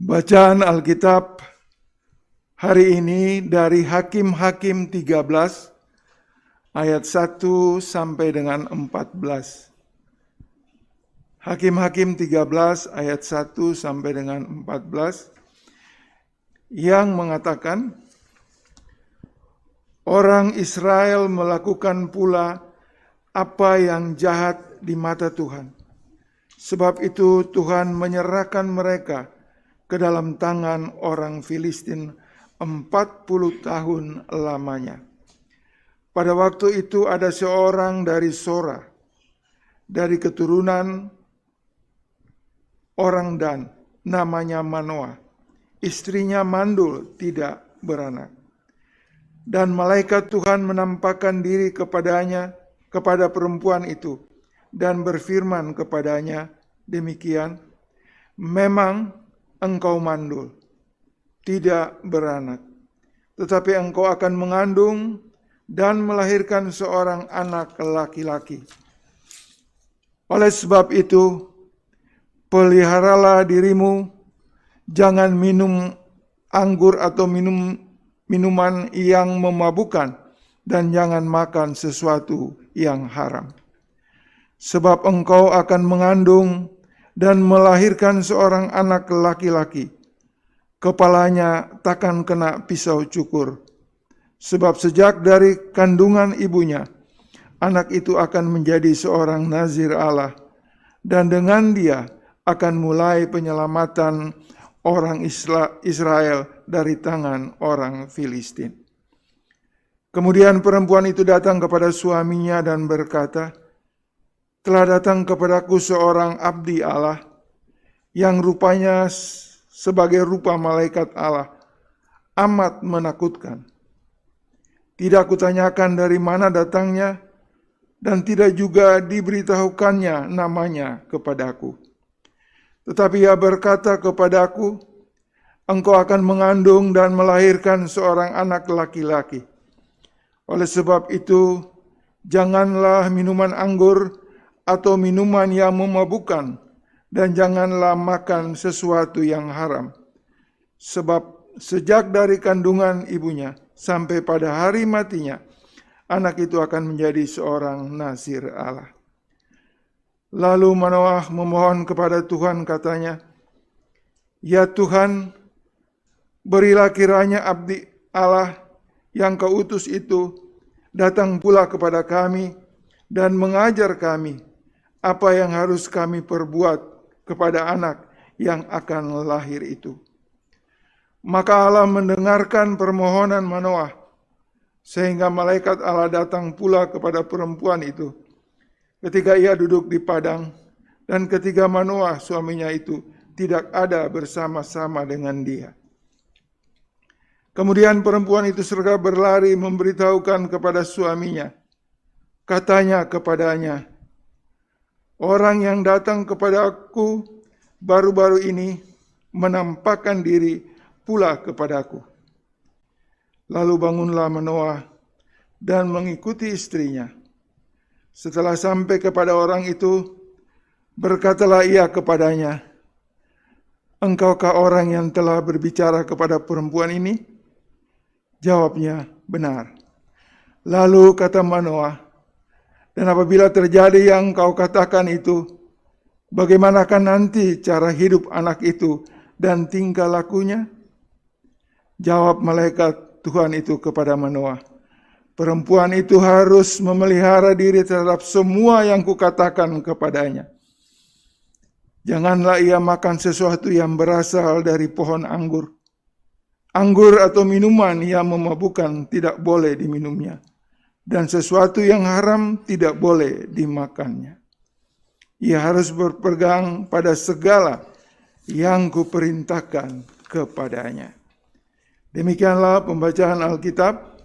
Bacaan Alkitab hari ini dari Hakim-Hakim 13 ayat 1 sampai dengan 14. Hakim-Hakim 13 ayat 1 sampai dengan 14 yang mengatakan, orang Israel melakukan pula apa yang jahat di mata Tuhan. Sebab itu Tuhan menyerahkan mereka ke dalam tangan orang Filistin 40 tahun lamanya. Pada waktu itu ada seorang dari Sora, dari keturunan orang Dan, namanya Manoah. Istrinya mandul, tidak beranak. Dan malaikat Tuhan menampakkan diri kepada perempuan itu dan berfirman kepadanya demikian, memang engkau mandul, tidak beranak, tetapi engkau akan mengandung dan melahirkan seorang anak laki-laki. Oleh sebab itu, peliharalah dirimu, jangan minum anggur atau minuman yang memabukkan, dan jangan makan sesuatu yang haram. Sebab engkau akan mengandung dan melahirkan seorang anak laki-laki. Kepalanya takkan kena pisau cukur. Sebab sejak dari kandungan ibunya, anak itu akan menjadi seorang nazir Allah. Dan dengan dia akan mulai penyelamatan orang Israel dari tangan orang Filistin. Kemudian perempuan itu datang kepada suaminya dan berkata, telah datang kepadaku seorang abdi Allah yang rupanya sebagai rupa malaikat Allah, amat menakutkan. Tidak kutanyakan dari mana datangnya dan tidak juga diberitahukannya namanya kepadaku. Tetapi ia berkata kepadaku, engkau akan mengandung dan melahirkan seorang anak laki-laki. Oleh sebab itu, janganlah minuman anggur atau minuman yang memabukkan, dan janganlah makan sesuatu yang haram. Sebab sejak dari kandungan ibunya sampai pada hari matinya, anak itu akan menjadi seorang nazir Allah. Lalu Manoah memohon kepada Tuhan, katanya, ya Tuhan, berilah kiranya abdi Allah yang kau utus itu datang pula kepada kami dan mengajar kami apa yang harus kami perbuat kepada anak yang akan lahir itu. Maka Allah mendengarkan permohonan Manoah, sehingga malaikat Allah datang pula kepada perempuan itu ketika ia duduk di padang, dan ketika Manoah suaminya itu tidak ada bersama-sama dengan dia. Kemudian perempuan itu segera berlari memberitahukan kepada suaminya. Katanya kepadanya, orang yang datang kepada aku baru-baru ini menampakkan diri pula kepadaku. Lalu bangunlah Manoah dan mengikuti istrinya. Setelah sampai kepada orang itu, berkatalah ia kepadanya, engkaukah orang yang telah berbicara kepada perempuan ini? Jawabnya, benar. Lalu kata Manoah, dan apabila terjadi yang kau katakan itu, bagaimanakah nanti cara hidup anak itu dan tingkah lakunya? Jawab malaikat Tuhan itu kepada Manoah, perempuan itu harus memelihara diri terhadap semua yang kukatakan kepadanya. Janganlah ia makan sesuatu yang berasal dari pohon anggur. Anggur atau minuman yang memabukkan tidak boleh diminumnya. Dan sesuatu yang haram tidak boleh dimakannya. Ia harus berpegang pada segala yang kuperintahkan kepadanya. Demikianlah pembacaan Alkitab.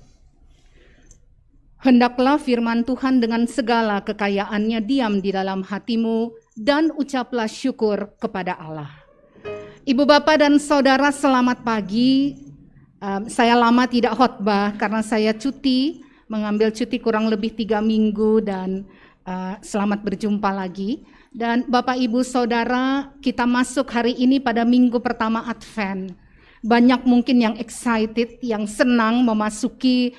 Hendaklah firman Tuhan dengan segala kekayaannya diam di dalam hatimu, dan ucaplah syukur kepada Allah. Ibu bapak dan saudara, selamat pagi. Saya lama tidak khotbah karena saya mengambil cuti kurang lebih 3 minggu, dan selamat berjumpa lagi. Dan Bapak Ibu Saudara, kita masuk hari ini pada minggu pertama Advent. Banyak mungkin yang excited, yang senang memasuki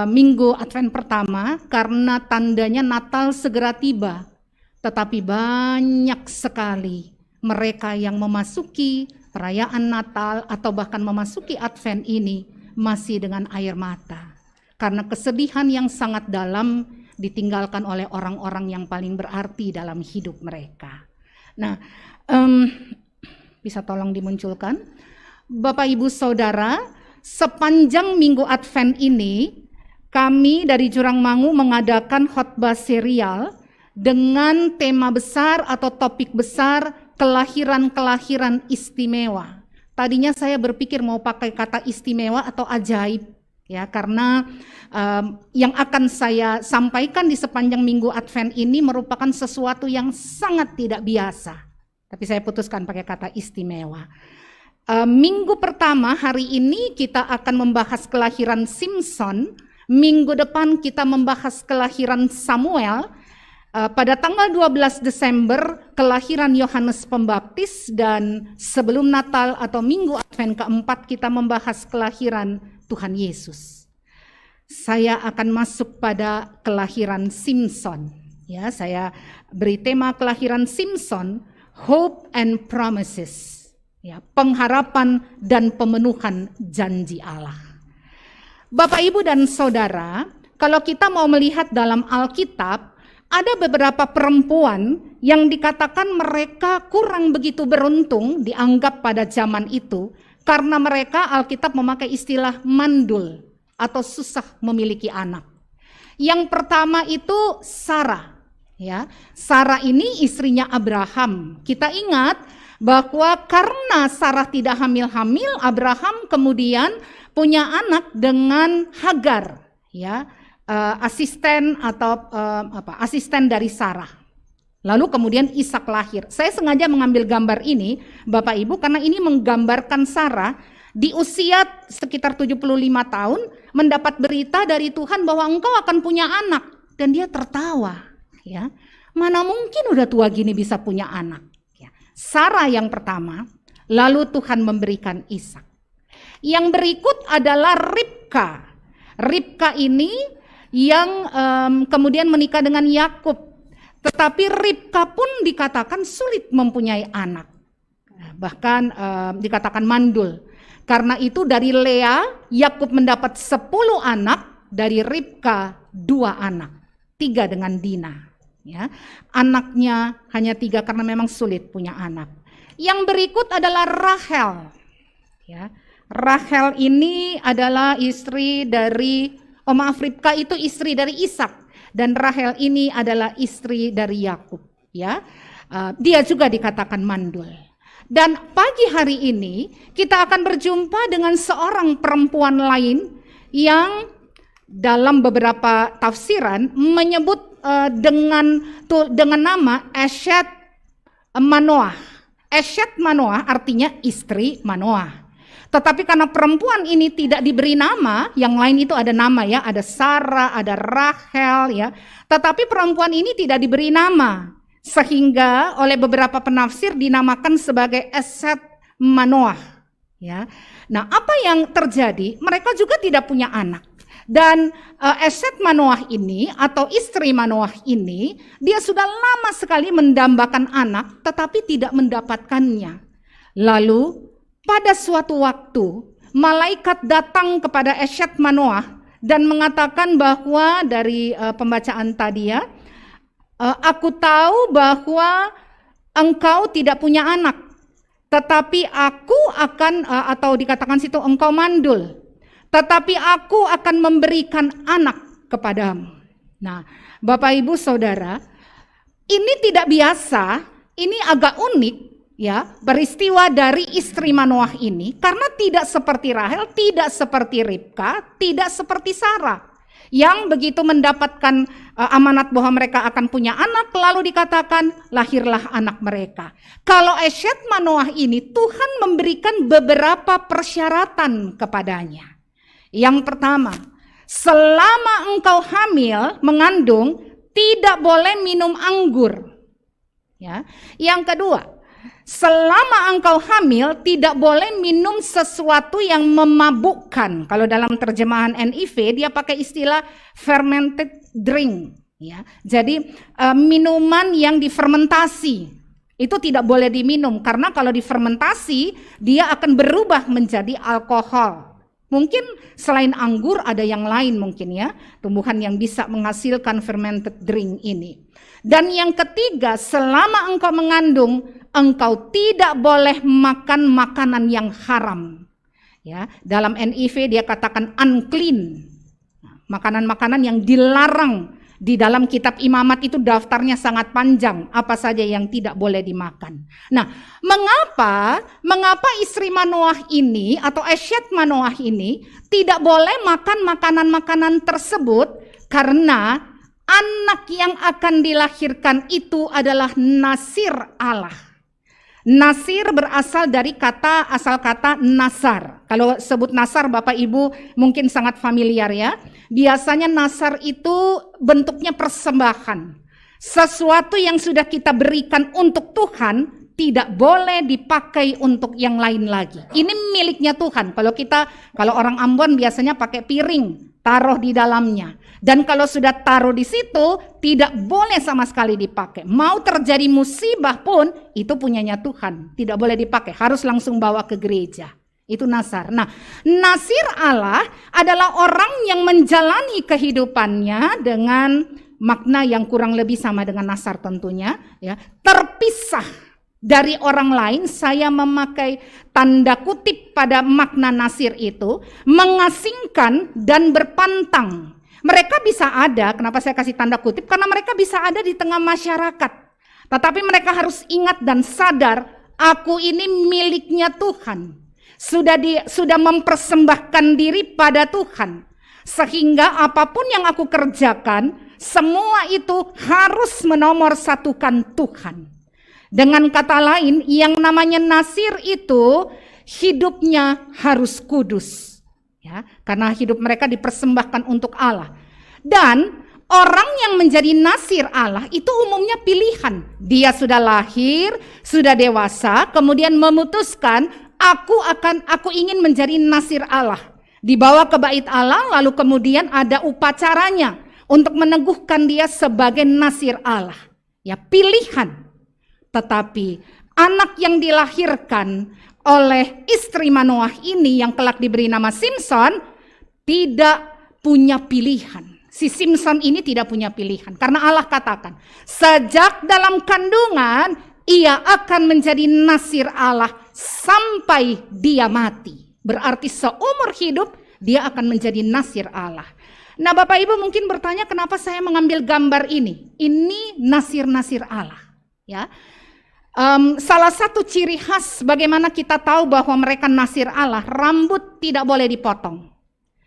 minggu Advent pertama karena tandanya Natal segera tiba. Tetapi banyak sekali mereka yang memasuki perayaan Natal atau bahkan memasuki Advent ini masih dengan air mata. Karena kesedihan yang sangat dalam ditinggalkan oleh orang-orang yang paling berarti dalam hidup mereka. Nah, bisa tolong dimunculkan? Bapak Ibu Saudara, sepanjang minggu Advent ini, kami dari Jurang Mangu mengadakan khotbah serial dengan tema besar atau topik besar kelahiran-kelahiran istimewa. Tadinya saya berpikir mau pakai kata istimewa atau ajaib, ya, karena yang akan saya sampaikan di sepanjang minggu Advent ini merupakan sesuatu yang sangat tidak biasa. Tapi saya putuskan pakai kata istimewa. Minggu pertama hari ini kita akan membahas kelahiran Simson. Minggu depan kita membahas kelahiran Samuel. Pada tanggal 12 Desember kelahiran Yohanes Pembaptis, dan sebelum Natal atau minggu Advent keempat kita membahas kelahiran Tuhan Yesus. Saya akan masuk pada kelahiran Simson. Ya, saya beri tema kelahiran Simson, Hope and Promises. Ya, pengharapan dan pemenuhan janji Allah. Bapak, Ibu, dan Saudara, kalau kita mau melihat dalam Alkitab, ada beberapa perempuan yang dikatakan mereka kurang begitu beruntung dianggap pada zaman itu, karena mereka, Alkitab memakai istilah mandul atau susah memiliki anak. Yang pertama itu Sarah. Ya, Sarah ini istrinya Abraham. Kita ingat bahwa karena Sarah tidak hamil-hamil, Abraham kemudian punya anak dengan Hagar, ya, asisten atau asisten dari Sarah. Lalu kemudian Ishak lahir. Saya sengaja mengambil gambar ini, Bapak Ibu, karena ini menggambarkan Sarah di usia sekitar 75 tahun mendapat berita dari Tuhan bahwa engkau akan punya anak, dan dia tertawa, ya. Mana mungkin udah tua gini bisa punya anak, ya. Sarah yang pertama, lalu Tuhan memberikan Ishak. Yang berikut adalah Ribka. Ribka ini yang kemudian menikah dengan Yakub. Tetapi Ribka pun dikatakan sulit mempunyai anak. Bahkan dikatakan mandul. Karena itu dari Lea, Yakub mendapat 10 anak, dari Ribka 2 anak. 3 dengan Dina. Ya. Anaknya hanya 3 karena memang sulit punya anak. Yang berikut adalah Rahel. Ya. Rahel ini adalah istri dari, Ribka itu istri dari Ishak. Dan Rahel ini adalah istri dari Yakub, ya. Dia juga dikatakan mandul. Dan pagi hari ini kita akan berjumpa dengan seorang perempuan lain yang dalam beberapa tafsiran menyebut dengan nama Eshet Manoah. Eshet Manoah artinya istri Manoah. Tetapi karena perempuan ini tidak diberi nama, yang lain itu ada nama, ya, ada Sarah, ada Rahel, ya. Tetapi perempuan ini tidak diberi nama, sehingga oleh beberapa penafsir dinamakan sebagai Eshet Manoah, ya. Nah, apa yang terjadi? Mereka juga tidak punya anak. Dan Eshet Manoah ini atau istri Manoah ini, dia sudah lama sekali mendambakan anak, tetapi tidak mendapatkannya. Lalu pada suatu waktu, malaikat datang kepada Eshet Manoah dan mengatakan bahwa dari pembacaan tadi, ya, aku tahu bahwa engkau tidak punya anak, tetapi aku akan, atau dikatakan situ engkau mandul, tetapi aku akan memberikan anak kepadamu. Nah, Bapak Ibu Saudara, ini tidak biasa, ini agak unik. Ya, peristiwa dari istri Manoah ini, karena tidak seperti Rahel, tidak seperti Ribka, tidak seperti Sarah yang begitu mendapatkan amanat bahwa mereka akan punya anak, lalu dikatakan lahirlah anak mereka. Kalau Eshet Manoah ini, Tuhan memberikan beberapa persyaratan kepadanya. Yang pertama, selama engkau hamil, mengandung, tidak boleh minum anggur. Ya. Yang kedua, selama engkau hamil tidak boleh minum sesuatu yang memabukkan. Kalau dalam terjemahan NIV dia pakai istilah fermented drink. Ya. Jadi minuman yang difermentasi itu tidak boleh diminum karena kalau difermentasi dia akan berubah menjadi alkohol. Mungkin selain anggur ada yang lain mungkin ya, tumbuhan yang bisa menghasilkan fermented drink ini. Dan yang ketiga, selama engkau mengandung, engkau tidak boleh makan makanan yang haram. Ya, dalam NIV dia katakan unclean. Makanan-makanan yang dilarang. Di dalam kitab Imamat itu daftarnya sangat panjang, apa saja yang tidak boleh dimakan. Nah, mengapa istri Manoah ini atau Esyet Manoah ini tidak boleh makan makanan-makanan tersebut? Karena anak yang akan dilahirkan itu adalah nasir Allah. Nasir berasal dari asal kata nasar. Kalau sebut nasar Bapak Ibu mungkin sangat familiar ya. Biasanya nasar itu bentuknya persembahan. Sesuatu yang sudah kita berikan untuk Tuhan tidak boleh dipakai untuk yang lain lagi. Ini miliknya Tuhan. Kalau orang Ambon biasanya pakai piring, taruh di dalamnya. Dan kalau sudah taruh di situ, tidak boleh sama sekali dipakai. Mau terjadi musibah pun, itu punyanya Tuhan. Tidak boleh dipakai, harus langsung bawa ke gereja. Itu nasar. Nah, nasir Allah adalah orang yang menjalani kehidupannya dengan makna yang kurang lebih sama dengan nasar tentunya. Ya, terpisah dari orang lain, saya memakai tanda kutip pada makna nasir itu, mengasingkan dan berpantang. Mereka bisa ada, kenapa saya kasih tanda kutip? Karena mereka bisa ada di tengah masyarakat. Tetapi mereka harus ingat dan sadar, aku ini miliknya Tuhan. Sudah mempersembahkan diri pada Tuhan. Sehingga apapun yang aku kerjakan, semua itu harus menomorsatukan Tuhan. Dengan kata lain, yang namanya nasir itu hidupnya harus kudus. Ya, karena hidup mereka dipersembahkan untuk Allah. Dan orang yang menjadi nasir Allah itu umumnya pilihan. Dia sudah lahir, sudah dewasa, kemudian memutuskan aku ingin menjadi nasir Allah. Dibawa ke bait Allah, lalu kemudian ada upacaranya untuk meneguhkan dia sebagai nasir Allah. Ya, pilihan. Tetapi anak yang dilahirkan oleh istri Manoah ini yang kelak diberi nama Simson tidak punya pilihan. Si Simson ini tidak punya pilihan karena Allah katakan sejak dalam kandungan ia akan menjadi nasir Allah sampai dia mati. Berarti seumur hidup dia akan menjadi nasir Allah. Nah, Bapak Ibu mungkin bertanya kenapa saya mengambil gambar ini. Ini nasir-nasir Allah, ya. Salah satu ciri khas bagaimana kita tahu bahwa mereka nasir Allah, rambut tidak boleh dipotong.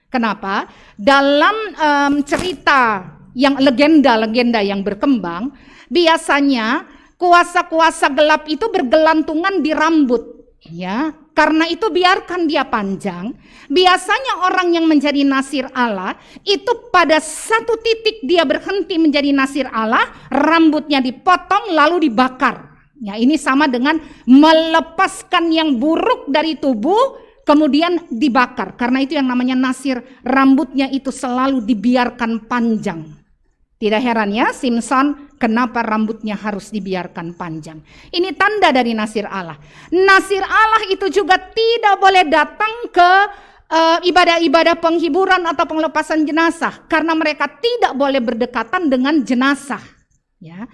Kenapa? Dalam cerita yang legenda-legenda yang berkembang, biasanya kuasa-kuasa gelap itu bergelantungan di rambut, ya. Karena itu biarkan dia panjang. Biasanya orang yang menjadi nasir Allah itu pada satu titik dia berhenti menjadi nasir Allah, rambutnya dipotong lalu dibakar. Ya, ini sama dengan melepaskan yang buruk dari tubuh kemudian dibakar. Karena itu yang namanya nasir, rambutnya itu selalu dibiarkan panjang. Tidak heran ya Simson kenapa rambutnya harus dibiarkan panjang. Ini tanda dari nasir Allah. Nasir Allah itu juga tidak boleh datang ke ibadah-ibadah penghiburan atau penglepasan jenazah. Karena mereka tidak boleh berdekatan dengan jenazah. Ya.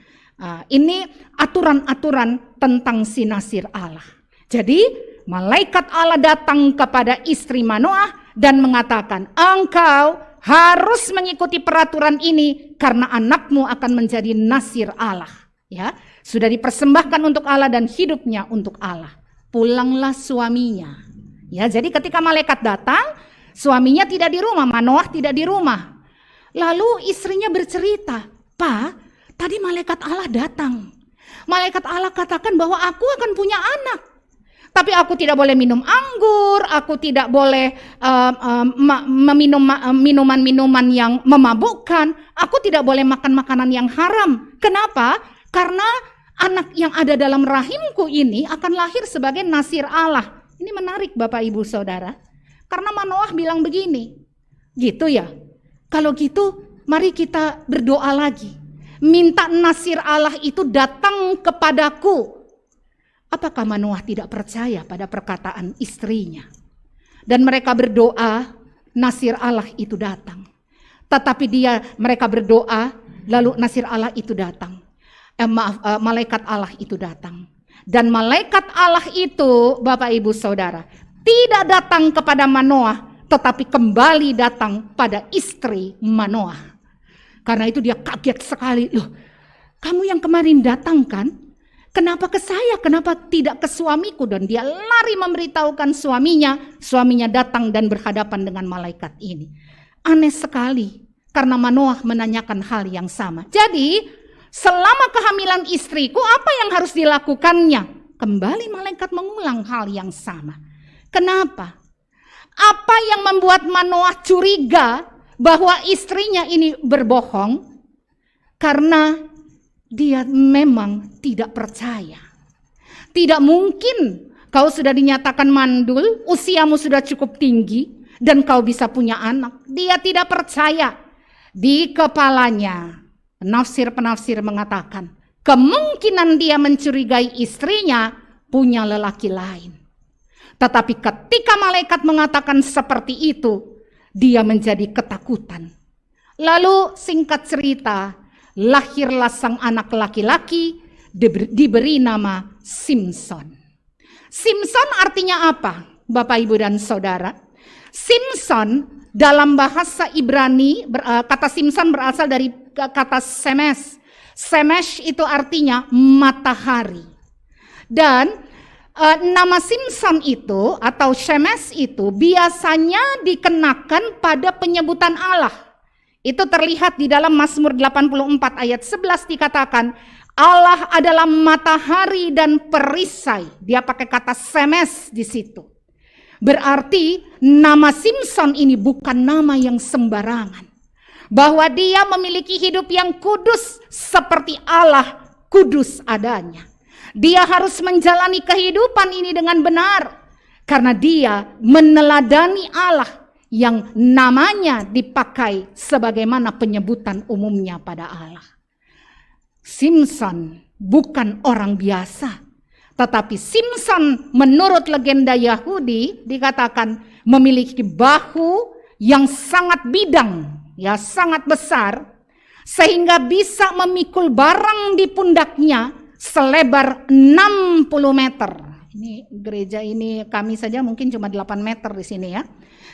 Ini aturan-aturan tentang si nasir Allah. Jadi malaikat Allah datang kepada istri Manoah dan mengatakan, engkau harus mengikuti peraturan ini karena anakmu akan menjadi nasir Allah. Ya, sudah dipersembahkan untuk Allah dan hidupnya untuk Allah. Pulanglah suaminya. Ya, jadi ketika malaikat datang, suaminya tidak di rumah, Manoah tidak di rumah. Lalu istrinya bercerita, "Pak, tadi malaikat Allah datang. Malaikat Allah katakan bahwa aku akan punya anak. Tapi aku tidak boleh minum anggur, aku tidak boleh meminum minuman-minuman yang memabukkan, aku tidak boleh makan makanan yang haram. Kenapa? Karena Anak yang ada dalam rahimku ini akan lahir sebagai nasir Allah. Ini menarik Bapak Ibu Saudara. Karena Manoah bilang begini. Gitu ya. Kalau gitu mari kita berdoa lagi. Minta nasir Allah itu datang kepadaku. Apakah Manoah tidak percaya pada perkataan istrinya? Dan mereka berdoa, nasir Allah itu datang. Tetapi mereka berdoa, lalu nasir Allah itu datang. Malaikat Allah itu datang. Dan malaikat Allah itu, Bapak Ibu Saudara, tidak datang kepada Manoah, tetapi kembali datang pada istri Manoah. Karena itu dia kaget sekali. Loh, kamu yang kemarin datang kan? Kenapa ke saya? Kenapa tidak ke suamiku? Dan dia lari memberitahukan suaminya. Suaminya datang dan berhadapan dengan malaikat ini. Aneh sekali. Karena Manoah menanyakan hal yang sama. Jadi selama kehamilan istriku, apa yang harus dilakukannya? Kembali malaikat mengulang hal yang sama. Kenapa? Apa yang membuat Manoah curiga bahwa istrinya ini berbohong? Karena dia memang tidak percaya. Tidak mungkin kau sudah dinyatakan mandul, usiamu sudah cukup tinggi, dan kau bisa punya anak. Dia tidak percaya. Di kepalanya, penafsir-penafsir mengatakan, kemungkinan dia mencurigai istrinya punya lelaki lain. Tetapi ketika malaikat mengatakan seperti itu, dia menjadi ketakutan. Lalu singkat cerita, lahirlah sang anak laki-laki, diberi nama Simson. Simson artinya apa, Bapak Ibu dan Saudara? Simson dalam bahasa Ibrani, kata Simson berasal dari kata Shemesh. Shemesh itu artinya matahari. Dan nama Simson itu atau Shemesh itu biasanya dikenakan pada penyebutan Allah. Itu terlihat di dalam Mazmur 84 ayat 11 dikatakan, Allah adalah matahari dan perisai. Dia pakai kata Shemesh di situ. Berarti nama Simson ini bukan nama yang sembarangan. Bahwa dia memiliki hidup yang kudus seperti Allah kudus adanya. Dia harus menjalani kehidupan ini dengan benar. Karena dia meneladani Allah yang namanya dipakai sebagaimana penyebutan umumnya pada Allah. Simson bukan orang biasa. Tetapi Simson menurut legenda Yahudi dikatakan memiliki bahu yang sangat bidang, ya sangat besar, sehingga bisa memikul barang di pundaknya selebar 60 meter. Ini gereja ini kami saja mungkin cuma 8 meter di sini ya.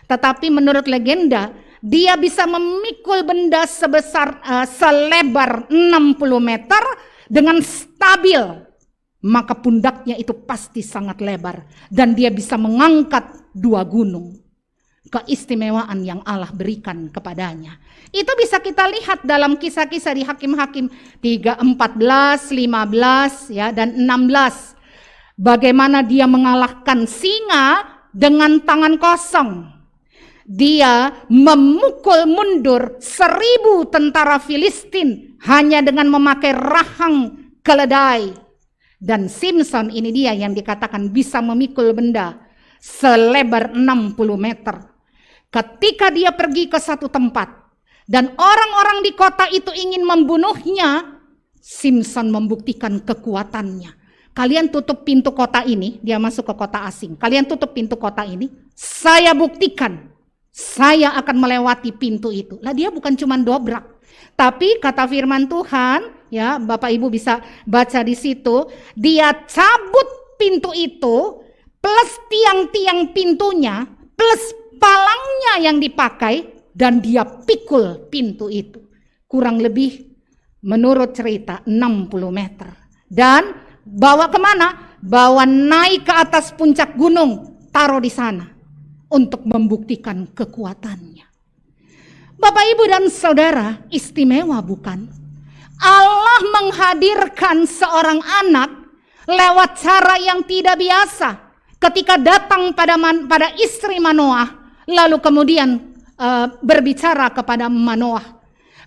Tetapi menurut legenda dia bisa memikul benda sebesar selebar 60 meter dengan stabil. Maka pundaknya itu pasti sangat lebar. Dan dia bisa mengangkat 2 gunung. Keistimewaan yang Allah berikan kepadanya. Itu bisa kita lihat dalam kisah-kisah di Hakim-Hakim 3, 14, 15 ya, dan 16. Bagaimana dia mengalahkan singa dengan tangan kosong. Dia memukul mundur 1000 tentara Filistin hanya dengan memakai rahang keledai. Dan Simson ini dia yang dikatakan bisa memikul benda selebar 60 meter. Ketika dia pergi ke satu tempat dan orang-orang di kota itu ingin membunuhnya, Simson membuktikan kekuatannya. Kalian tutup pintu kota ini, dia masuk ke kota asing. Kalian tutup pintu kota ini, saya buktikan saya akan melewati pintu itu. Lah dia bukan cuma dobrak. Tapi kata firman Tuhan, ya Bapak Ibu bisa baca di situ, dia cabut pintu itu, plus tiang-tiang pintunya, plus palangnya yang dipakai, dan dia pikul pintu itu. Kurang lebih menurut cerita 60 meter. Dan bawa kemana? Bawa naik ke atas puncak gunung, taruh di sana untuk membuktikan kekuatannya. Bapak Ibu dan Saudara, istimewa bukan? Allah menghadirkan seorang anak lewat cara yang tidak biasa. Ketika datang pada istri Manoah, lalu kemudian berbicara kepada Manoah.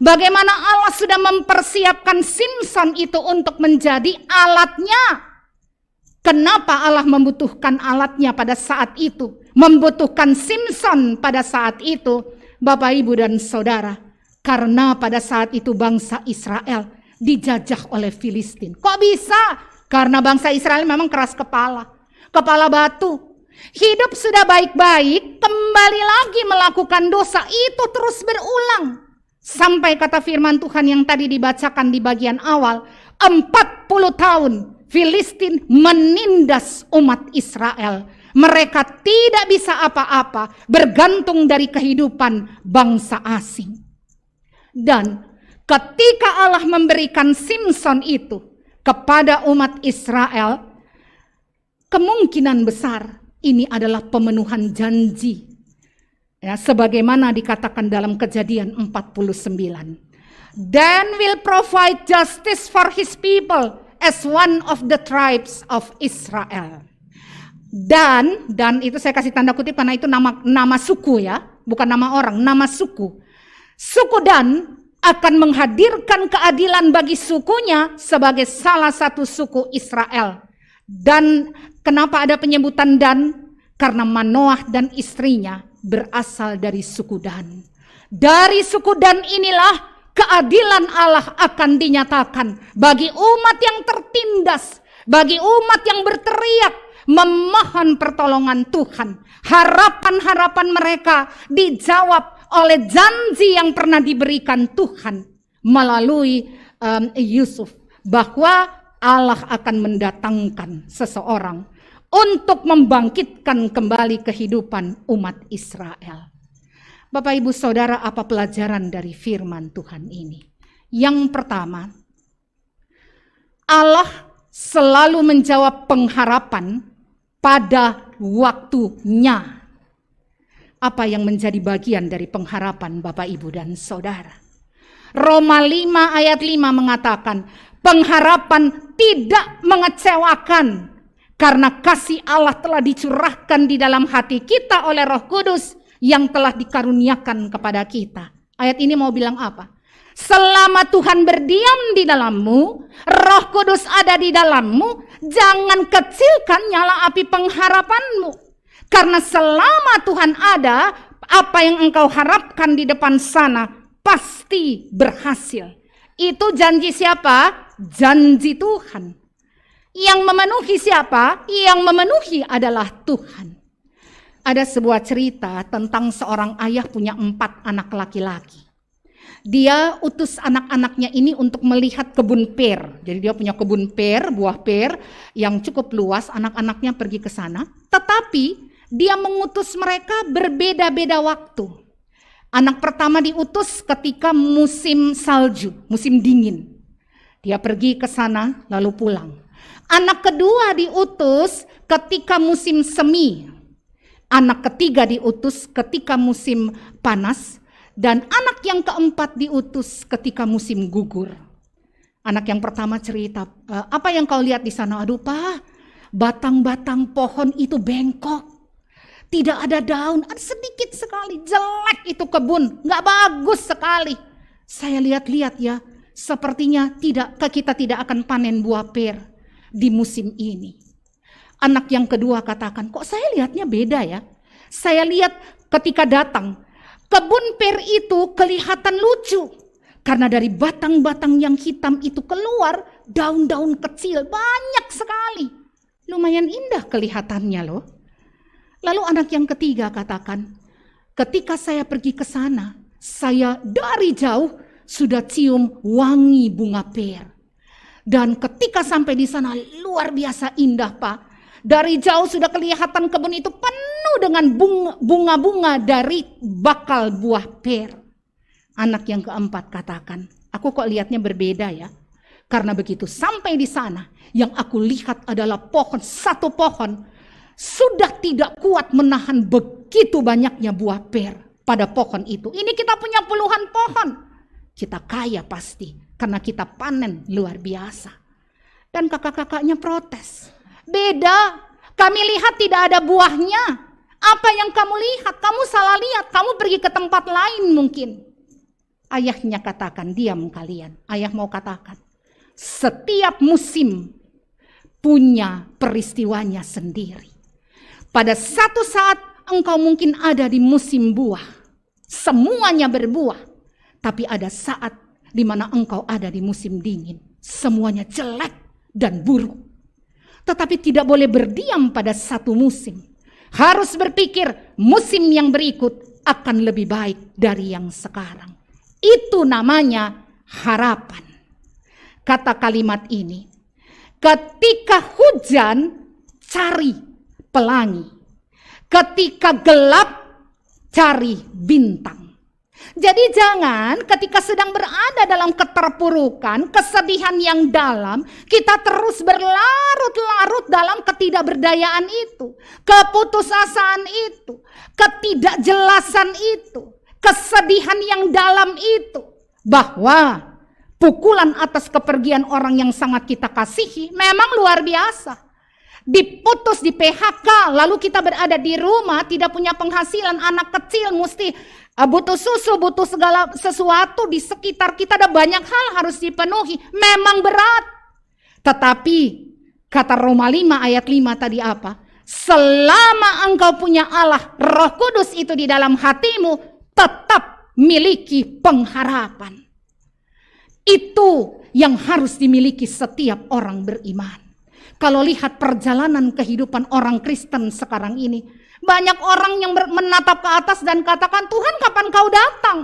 Bagaimana Allah sudah mempersiapkan Simson itu untuk menjadi alatnya. Kenapa Allah membutuhkan alatnya pada saat itu? Membutuhkan Simson pada saat itu, Bapak, Ibu, dan Saudara. Karena pada saat itu bangsa Israel dijajah oleh Filistin. Kok bisa? Karena bangsa Israel memang keras kepala. Kepala batu. Hidup sudah baik-baik, kembali lagi melakukan dosa. Itu terus berulang. Sampai kata firman Tuhan yang tadi dibacakan di bagian awal, 40 tahun Filistin menindas umat Israel. Mereka tidak bisa apa-apa, bergantung dari kehidupan bangsa asing. Dan ketika Allah memberikan Simson itu kepada umat Israel, kemungkinan besar ini adalah pemenuhan janji. Ya, sebagaimana dikatakan dalam Kejadian 49. Dan will provide justice for his people as one of the tribes of Israel. Dan itu saya kasih tanda kutip karena itu nama suku ya, bukan nama orang, nama suku. Suku Dan akan menghadirkan keadilan bagi sukunya sebagai salah satu suku Israel. Dan kenapa ada penyebutan Dan? Karena Manoah dan istrinya berasal dari suku Dan. Dari suku Dan inilah keadilan Allah akan dinyatakan bagi umat yang tertindas, bagi umat yang berteriak, memohon pertolongan Tuhan. Harapan-harapan mereka dijawab oleh janji yang pernah diberikan Tuhan melalui Yusuf, bahwa Allah akan mendatangkan seseorang untuk membangkitkan kembali kehidupan umat Israel. Bapak, Ibu, Saudara, apa pelajaran dari firman Tuhan ini? Yang pertama, Allah selalu menjawab pengharapan pada waktunya. Apa yang menjadi bagian dari pengharapan Bapak, Ibu, dan Saudara? Roma 5 ayat 5 mengatakan, pengharapan tidak mengecewakan karena kasih Allah telah dicurahkan di dalam hati kita oleh Roh Kudus yang telah dikaruniakan kepada kita. Ayat ini mau bilang apa? Selama Tuhan berdiam di dalammu, Roh Kudus ada di dalammu, jangan kecilkan nyala api pengharapanmu. Karena selama Tuhan ada, apa yang engkau harapkan di depan sana pasti berhasil. Itu janji siapa? Janji Tuhan. Yang memenuhi siapa? Yang memenuhi adalah Tuhan. Ada sebuah cerita tentang seorang ayah punya 4 anak laki-laki. Dia utus anak-anaknya ini untuk melihat kebun pir. Jadi dia punya kebun pir, buah pir yang cukup luas, anak-anaknya pergi ke sana. Tetapi dia mengutus mereka berbeda-beda waktu. Anak pertama diutus ketika musim salju, musim dingin. Dia pergi ke sana lalu pulang. Anak kedua diutus ketika musim semi. Anak ketiga diutus ketika musim panas. Dan anak yang keempat diutus ketika musim gugur. Anak yang pertama cerita, apa yang kau lihat di sana? Aduh Pak, batang-batang pohon itu bengkok. Tidak ada daun, ada sedikit sekali. Jelek itu kebun, gak bagus sekali. Saya lihat-lihat ya, sepertinya kita tidak akan panen buah pir di musim ini. Anak yang kedua katakan, kok saya lihatnya beda ya? Saya lihat ketika datang, kebun pir itu kelihatan lucu. Karena dari batang-batang yang hitam itu keluar daun-daun kecil banyak sekali. Lumayan indah kelihatannya loh. Lalu anak yang ketiga katakan, ketika saya pergi ke sana, saya dari jauh sudah cium wangi bunga pir. Dan ketika sampai di sana luar biasa indah Pak. Dari jauh sudah kelihatan kebun itu penuh dengan bunga-bunga dari bakal buah pir. Anak yang keempat katakan, aku kok lihatnya berbeda ya. Karena begitu sampai di sana, yang aku lihat adalah satu pohon sudah tidak kuat menahan begitu banyaknya buah pir pada pohon itu. Ini kita punya puluhan pohon. Kita kaya pasti karena kita panen luar biasa. Dan kakak-kakaknya protes. Beda, kami lihat tidak ada buahnya. Apa yang kamu lihat? Kamu salah lihat, kamu pergi ke tempat lain mungkin. Ayahnya katakan, diam kalian. Ayah mau katakan, setiap musim punya peristiwanya sendiri. Pada satu saat engkau mungkin ada di musim buah. Semuanya berbuah. Tapi ada saat di mana engkau ada di musim dingin. Semuanya jelek dan buruk. Tetapi tidak boleh berdiam pada satu musim. Harus berpikir musim yang berikut akan lebih baik dari yang sekarang. Itu namanya harapan. Kata kalimat ini, ketika hujan cari pelangi, ketika gelap cari bintang. Jadi jangan ketika sedang berada dalam keterpurukan, kesedihan yang dalam, kita terus berlarut-larut dalam ketidakberdayaan itu, keputusasaan itu, ketidakjelasan itu, kesedihan yang dalam itu, bahwa pukulan atas kepergian orang yang sangat kita kasihi memang luar biasa. Diputus, di PHK, lalu kita berada di rumah, tidak punya penghasilan, anak kecil mesti butuh susu, butuh segala sesuatu di sekitar kita, ada banyak hal harus dipenuhi. Memang berat. Tetapi kata Roma 5 ayat 5 tadi apa? Selama engkau punya Allah, Roh Kudus itu di dalam hatimu, tetap miliki pengharapan. Itu yang harus dimiliki setiap orang beriman. Kalau lihat perjalanan kehidupan orang Kristen sekarang ini, banyak orang yang menatap ke atas dan katakan, Tuhan kapan kau datang?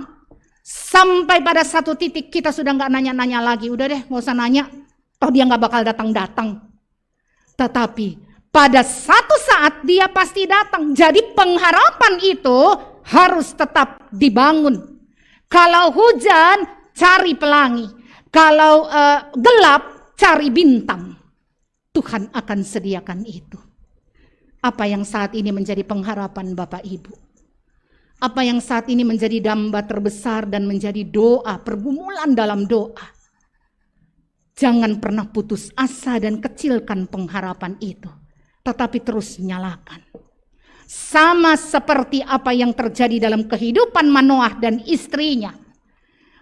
Sampai pada satu titik kita sudah gak nanya-nanya lagi. Udah deh, gak usah nanya. Toh dia gak bakal datang-datang. Tetapi pada satu saat dia pasti datang. Jadi pengharapan itu harus tetap dibangun. Kalau hujan, cari pelangi. Kalau gelap, cari bintang. Tuhan akan sediakan itu. Apa yang saat ini menjadi pengharapan Bapak Ibu? Apa yang saat ini menjadi damba terbesar dan menjadi doa, pergumulan dalam doa? Jangan pernah putus asa dan kecilkan pengharapan itu. Tetapi terus nyalakan. Sama seperti apa yang terjadi dalam kehidupan Manoah dan istrinya.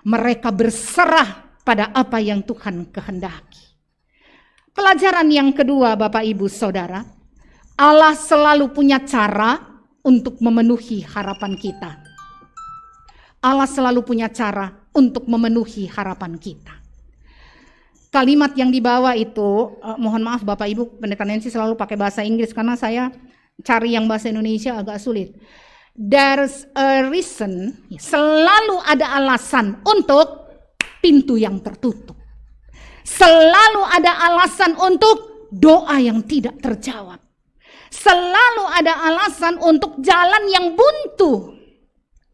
Mereka berserah pada apa yang Tuhan kehendaki. Pelajaran yang kedua Bapak Ibu Saudara, Allah selalu punya cara untuk memenuhi harapan kita. Allah selalu punya cara untuk memenuhi harapan kita. Kalimat yang dibawa itu, mohon maaf Bapak Ibu, Pendeta Nancy selalu pakai bahasa Inggris karena saya cari yang bahasa Indonesia agak sulit. There's a reason, selalu ada alasan untuk pintu yang tertutup. Selalu ada alasan untuk doa yang tidak terjawab. Selalu ada alasan untuk jalan yang buntu.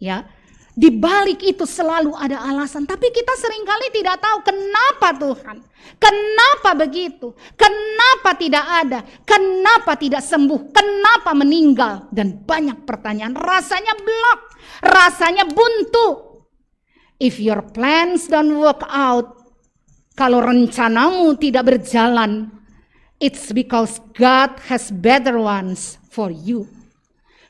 Ya, di balik itu selalu ada alasan. Tapi kita seringkali tidak tahu kenapa Tuhan. Kenapa begitu? Kenapa tidak ada? Kenapa tidak sembuh? Kenapa meninggal? Dan banyak pertanyaan. Rasanya blok. Rasanya buntu. If your plans don't work out, kalau rencanamu tidak berjalan, it's because God has better ones for you.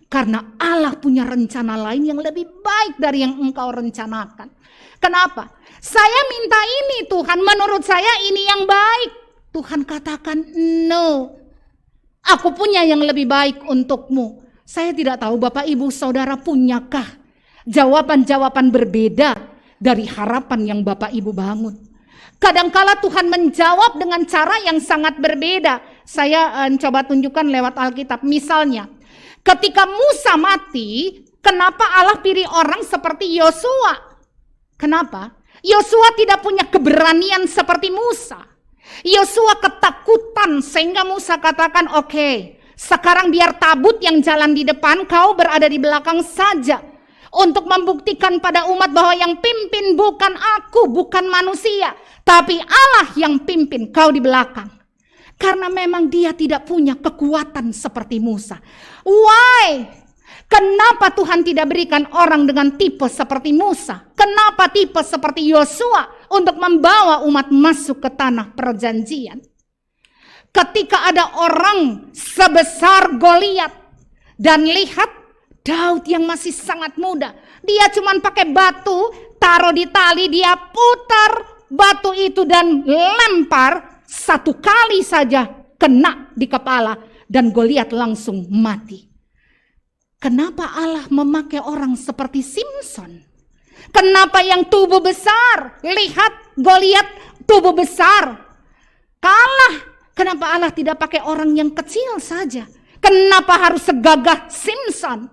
Karena Allah punya rencana lain yang lebih baik dari yang engkau rencanakan. Kenapa? Saya minta ini Tuhan, menurut saya ini yang baik. Tuhan katakan, no. Aku punya yang lebih baik untukmu. Saya tidak tahu Bapak Ibu Saudara punyakah jawaban-jawaban berbeda dari harapan yang Bapak Ibu bangun. Kadangkala Tuhan menjawab dengan cara yang sangat berbeda. Saya coba tunjukkan lewat Alkitab. Misalnya, ketika Musa mati, kenapa Allah pilih orang seperti Yosua? Kenapa? Yosua tidak punya keberanian seperti Musa. Yosua ketakutan sehingga Musa katakan, oke, sekarang biar tabut yang jalan di depan, kau berada di belakang saja. Untuk membuktikan pada umat bahwa yang pimpin bukan aku, bukan manusia. Tapi Allah yang pimpin, kau di belakang. Karena memang dia tidak punya kekuatan seperti Musa. Why? Kenapa Tuhan tidak berikan orang dengan tipe seperti Musa? Kenapa tipe seperti Yosua untuk membawa umat masuk ke tanah perjanjian? Ketika ada orang sebesar Goliat dan lihat Daud yang masih sangat muda, dia cuma pakai batu, taruh di tali, dia putar batu itu dan lempar, 1 kali saja kena di kepala dan Goliat langsung mati. Kenapa Allah memakai orang seperti Simson? Kenapa yang tubuh besar? Lihat Goliat tubuh besar, kalah. Kenapa Allah tidak pakai orang yang kecil saja? Kenapa harus segagah Simson?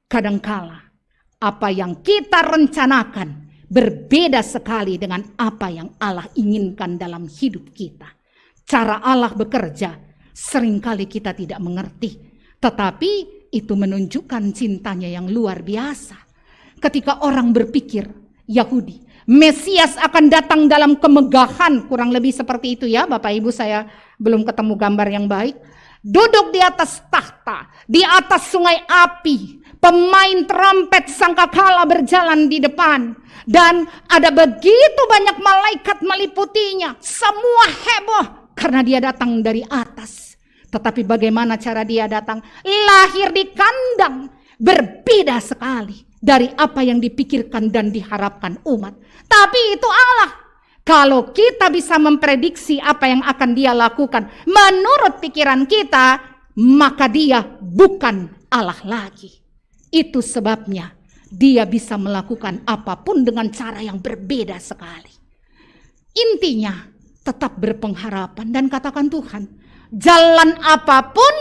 Kadangkala apa yang kita rencanakan berbeda sekali dengan apa yang Allah inginkan dalam hidup kita. Cara Allah bekerja seringkali kita tidak mengerti, tetapi itu menunjukkan cintanya yang luar biasa. Ketika orang berpikir Yahudi, Mesias akan datang dalam kemegahan, kurang lebih seperti itu ya Bapak Ibu, saya belum ketemu gambar yang baik. Duduk di atas tahta, di atas sungai api, pemain trompet sangkakala berjalan di depan, dan ada begitu banyak malaikat meliputinya. Semua heboh karena dia datang dari atas. Tetapi bagaimana cara dia datang? Lahir di kandang, berbeda sekali dari apa yang dipikirkan dan diharapkan umat. Tapi itu Allah. Kalau kita bisa memprediksi apa yang akan dia lakukan menurut pikiran kita, maka dia bukan Allah lagi. Itu sebabnya dia bisa melakukan apapun dengan cara yang berbeda sekali. Intinya tetap berpengharapan dan katakan, Tuhan, jalan apapun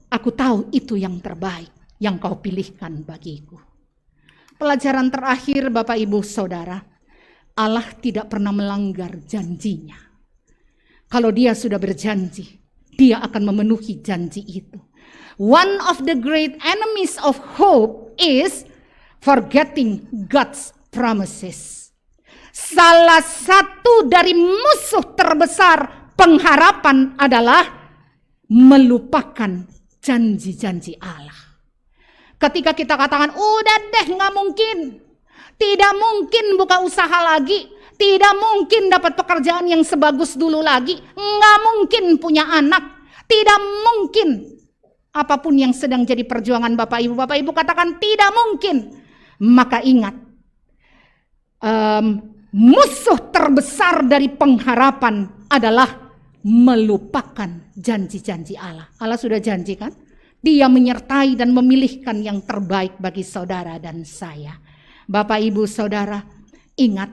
aku tahu itu yang terbaik yang kau pilihkan bagiku. Pelajaran terakhir Bapak Ibu Saudara, Allah tidak pernah melanggar janjinya. Kalau dia sudah berjanji, dia akan memenuhi janji itu. One of the great enemies of hope is forgetting God's promises. Salah satu dari musuh terbesar pengharapan adalah melupakan janji-janji Allah. Ketika kita katakan, udah deh gak mungkin, tidak mungkin buka usaha lagi, tidak mungkin dapat pekerjaan yang sebagus dulu lagi, gak mungkin punya anak, tidak mungkin. Apapun yang sedang jadi perjuangan Bapak Ibu katakan tidak mungkin. Maka ingat, musuh terbesar dari pengharapan adalah melupakan janji-janji Allah. Allah sudah janjikan, dia menyertai dan memilihkan yang terbaik bagi saudara dan saya. Bapak Ibu Saudara, ingat,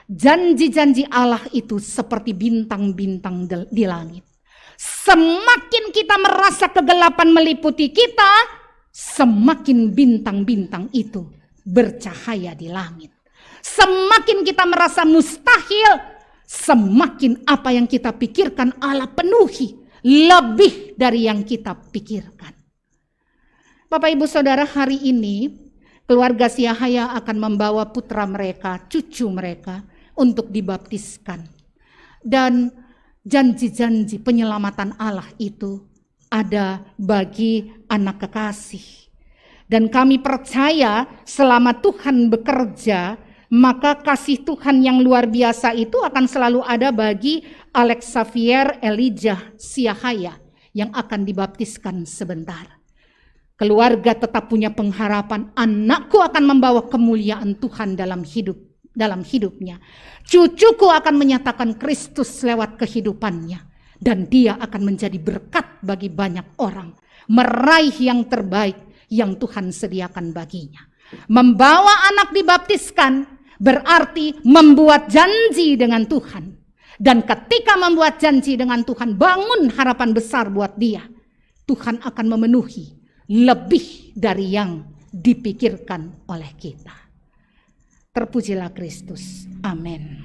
janji-janji Allah itu seperti bintang-bintang di langit. Semakin kita merasa kegelapan meliputi kita, semakin bintang-bintang itu bercahaya di langit. Semakin kita merasa mustahil, semakin apa yang kita pikirkan Allah penuhi lebih dari yang kita pikirkan. Bapak Ibu Saudara, hari ini keluarga Siahaya akan membawa putra mereka, cucu mereka untuk dibaptiskan. Dan janji-janji penyelamatan Allah itu ada bagi anak kekasih. Dan kami percaya selama Tuhan bekerja, maka kasih Tuhan yang luar biasa itu akan selalu ada bagi Alex Xavier Elijah Siahaya yang akan dibaptiskan sebentar. Keluarga tetap punya pengharapan, anakku akan membawa kemuliaan Tuhan dalam hidupnya. Cucuku akan menyatakan Kristus lewat kehidupannya. Dan dia akan menjadi berkat bagi banyak orang. Meraih yang terbaik yang Tuhan sediakan baginya. Membawa anak dibaptiskan berarti membuat janji dengan Tuhan. Dan ketika membuat janji dengan Tuhan, bangun harapan besar buat dia. Tuhan akan memenuhi lebih dari yang dipikirkan oleh kita. Terpujilah Kristus. Amin.